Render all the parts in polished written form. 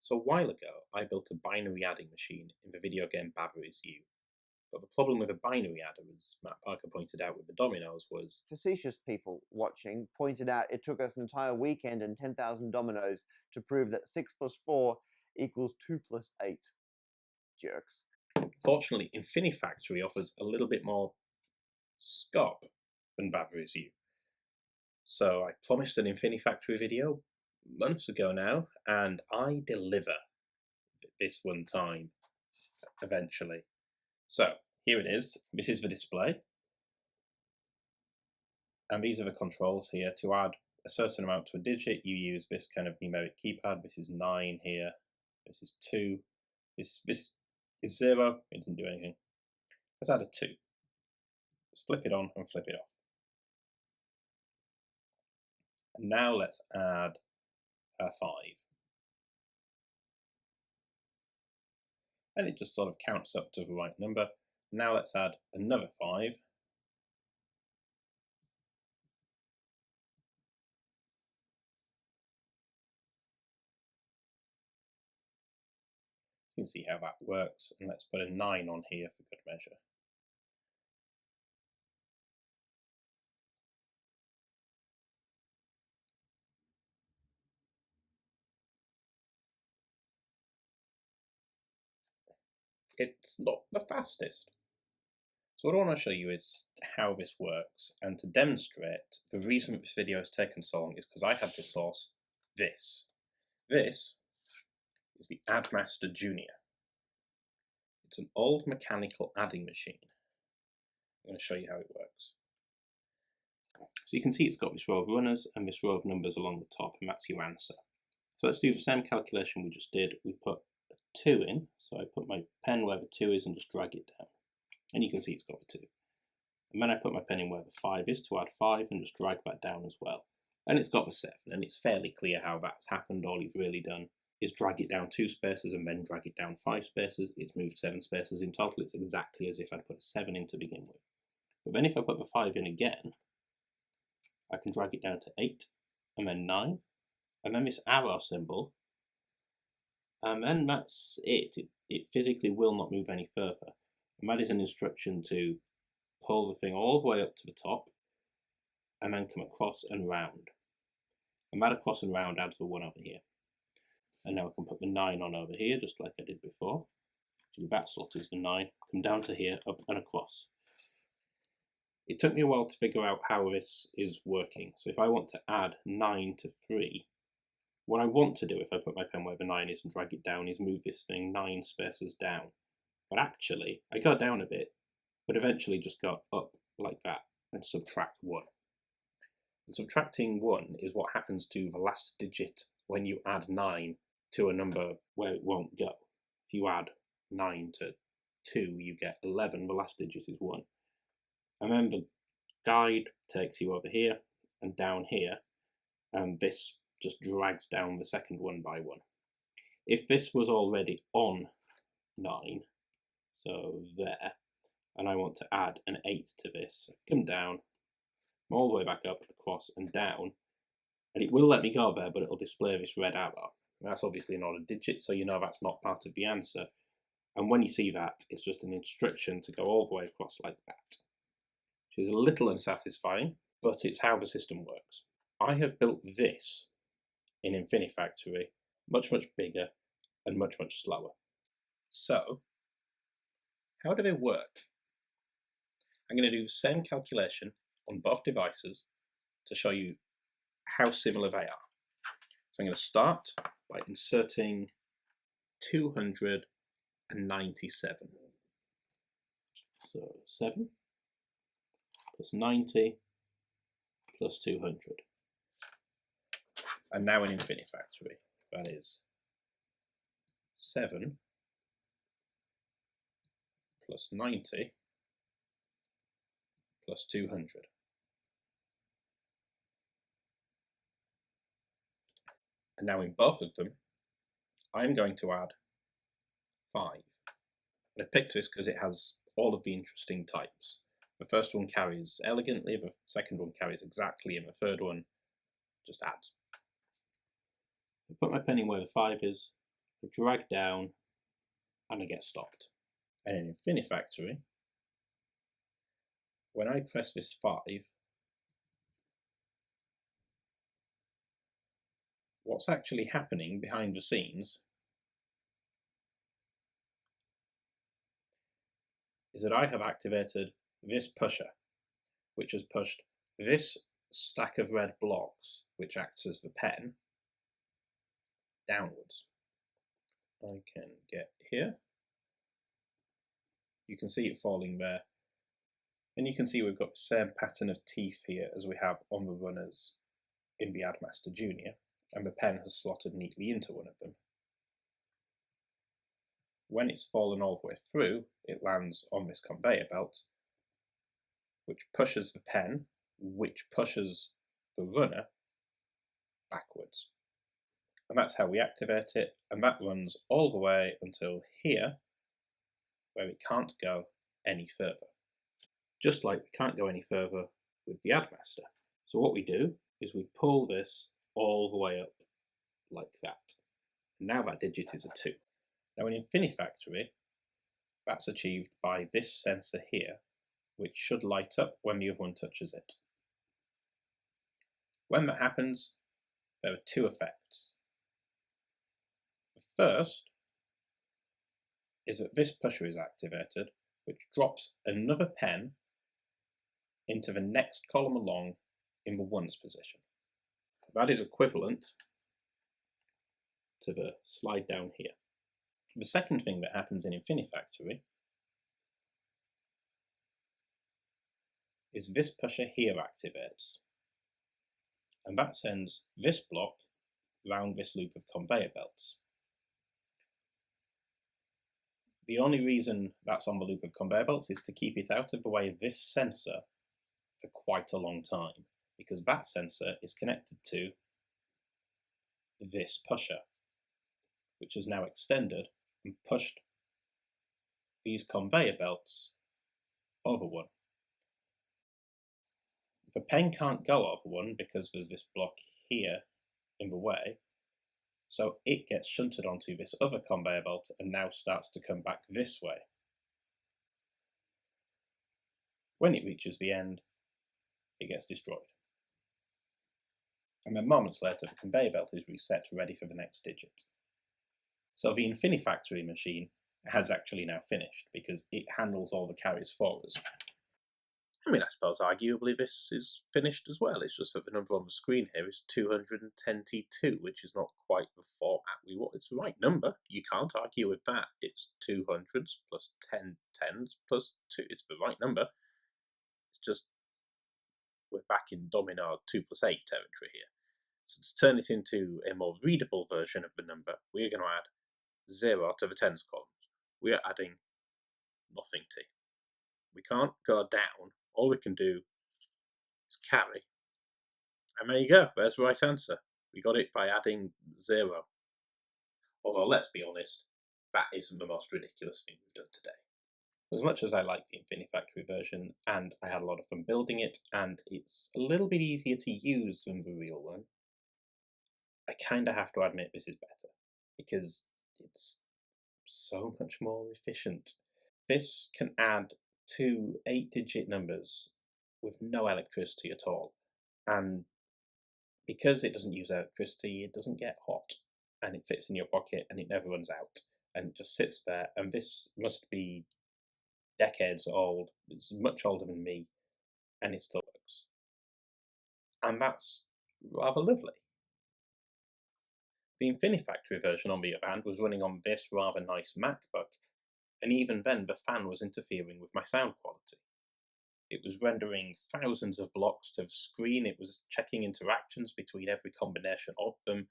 So a while ago, I built a binary adding machine in the video game Is You. But the problem with a binary adder, as Matt Parker pointed out with the dominoes, was Facetious people watching pointed out it took us an entire weekend and 10,000 dominoes to prove that 6 plus 4 equals 2 plus 8. Jerks. fortunately, Infinifactory offers a little bit more scope than Is You. So I promised an Infinifactory video months ago now, and I deliver this one time, eventually. So here it is. This is the display. And these are the controls here. To add a certain amount to a digit, you use this kind of numeric keypad. This is 9 here. This is 2. This is 0. It doesn't do anything. Let's add a 2. Let's flip it on and flip it off. And now let's add a 5. And it just sort of counts up to the right number. Now let's add another 5. You can see how that works. And let's put a 9 on here for good measure. It's not the fastest. So what I want to show you is how this works, and to demonstrate, the reason that this video has taken so long is because I had to source this. This is the Addmaster Junior. It's an old mechanical adding machine. I'm going to show you how it works. So you can see it's got this row of runners and this row of numbers along the top, and that's your answer. So let's do the same calculation we just did. We put a 2 in, so I put my pen where the 2 is and just drag it down. And you can see it's got the 2. And then I put my pen in where the 5 is to add 5 and just drag that down as well. And it's got the 7, and it's fairly clear how that's happened. All you've really done is drag it down 2 spaces and then drag it down 5 spaces. It's moved 7 spaces in total. It's exactly as if I'd put a 7 in to begin with. But then if I put the 5 in again, I can drag it down to 8 and then 9, and then this arrow symbol, and then that's it. It physically will not move any further. And that is an instruction to pull the thing all the way up to the top and then come across and round. And that across and round adds the 1 over here. And now I can put the 9 on over here, just like I did before. Actually, that slot is the 9. Come down to here, up and across. It took me a while to figure out how this is working. So if I want to add 9 to 3, what I want to do if I put my pen where the 9 is and drag it down is move this thing 9 spaces down. But actually, I go down a bit, but eventually just go up like that and subtract 1. And subtracting 1 is what happens to the last digit when you add 9 to a number where it won't go. If you add 9 to 2, you get 11, the last digit is 1. And then the guide takes you over here and down here, and this just drags down the second one by 1. If this was already on 9, so there, and I want to add an 8 to this, come down, all the way back up, across and down, and it will let me go there, but it'll display this red arrow. That's obviously not a digit, so you know that's not part of the answer. And when you see that, it's just an instruction to go all the way across like that, which is a little unsatisfying, but it's how the system works. I have built this in Infinifactory, much, much bigger and much, much slower. So, how do they work? I'm going to do the same calculation on both devices to show you how similar they are. So I'm going to start by inserting 297. So 7 plus 90 plus 200. And now in Infinifactory, that is 7 plus 90 plus 200. And now in both of them, I'm going to add 5. And I've picked this because it has all of the interesting types. The first one carries elegantly, the second one carries exactly, and the third one just adds. I put my pen in where the 5 is, I drag down, and I get stopped. And in Infinifactory, when I press this 5, what's actually happening behind the scenes is that I have activated this pusher, which has pushed this stack of red blocks, which acts as the pen, downwards. I can get here. You can see it falling there. And you can see we've got the same pattern of teeth here as we have on the runners in the Addmaster Junior, and the pen has slotted neatly into one of them. When it's fallen all the way through, it lands on this conveyor belt, which pushes the pen, which pushes the runner backwards. And that's how we activate it, and that runs all the way until here, where it can't go any further. Just like we can't go any further with the Addmaster. So what we do is we pull this all the way up like that. And now that digit is a 2. Now in Infinifactory, that's achieved by this sensor here, which should light up when the other one touches it. When that happens, there are 2 effects. The first is that this pusher is activated, which drops another pen into the next column along in the 1's position. That is equivalent to the slide down here. The second thing that happens in Infinifactory is this pusher here activates, and that sends this block round this loop of conveyor belts. The only reason that's on the loop of conveyor belts is to keep it out of the way of this sensor for quite a long time, because that sensor is connected to this pusher, which is now extended and pushed these conveyor belts over one. The pen can't go over one because there's this block here in the way, so it gets shunted onto this other conveyor belt and now starts to come back this way. When it reaches the end, it gets destroyed. And then moments later, the conveyor belt is reset, ready for the next digit. So the Infinifactory machine has actually now finished because it handles all the carries for us. I mean, I suppose arguably this is finished as well. It's just that the number on the screen here is 222, which is not quite the format we want. It's the right number. You can't argue with that. It's 200s plus 10 10s plus 2. It's the right number. It's just we're back in domino 2 plus 8 territory here. So to turn it into a more readable version of the number, we're going to add 0 to the tens columns. We are adding nothing to. We can't go down. All we can do is carry. And there you go. There's the right answer. We got it by adding 0. Although, let's be honest, that isn't the most ridiculous thing we've done today. As much as I like the Infinifactory version, and I had a lot of fun building it, and it's a little bit easier to use than the real one, I kind of have to admit this is better, because it's so much more efficient. This can add 2 8-digit numbers with no electricity at all, and because it doesn't use electricity, it doesn't get hot, and it fits in your pocket and it never runs out, and it just sits there. And this must be decades old. It's much older than me, and it still works, and that's rather lovely. The Infinifactory version, on the other hand, was running on this rather nice MacBook, and even then the fan was interfering with my sound quality. It was rendering thousands of blocks to the screen, it was checking interactions between every combination of them.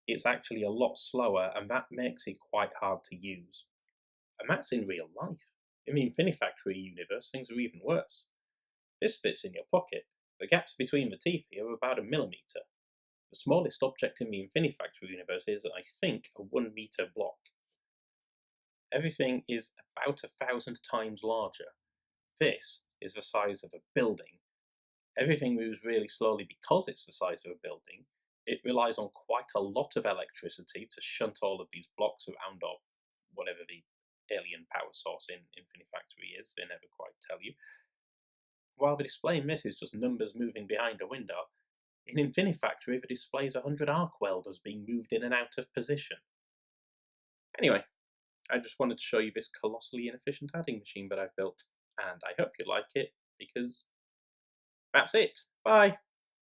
It's actually a lot slower, and that makes it quite hard to use. And that's in real life. In the Infinifactory universe, things are even worse. This fits in your pocket. The gaps between the teeth here are about 1 millimeter. The smallest object in the Infinifactory universe is, I think, a 1 meter block. Everything is about 1,000 times larger. This is the size of a building. Everything moves really slowly because it's the size of a building, it relies on quite a lot of electricity to shunt all of these blocks around, or whatever the alien power source in Infinifactory is, they never quite tell you. While the display in this is just numbers moving behind a window, in Infinifactory the display is 100 arc welders being moved in and out of position. Anyway, I just wanted to show you this colossally inefficient adding machine that I've built, and I hope you like it, because that's it. Bye!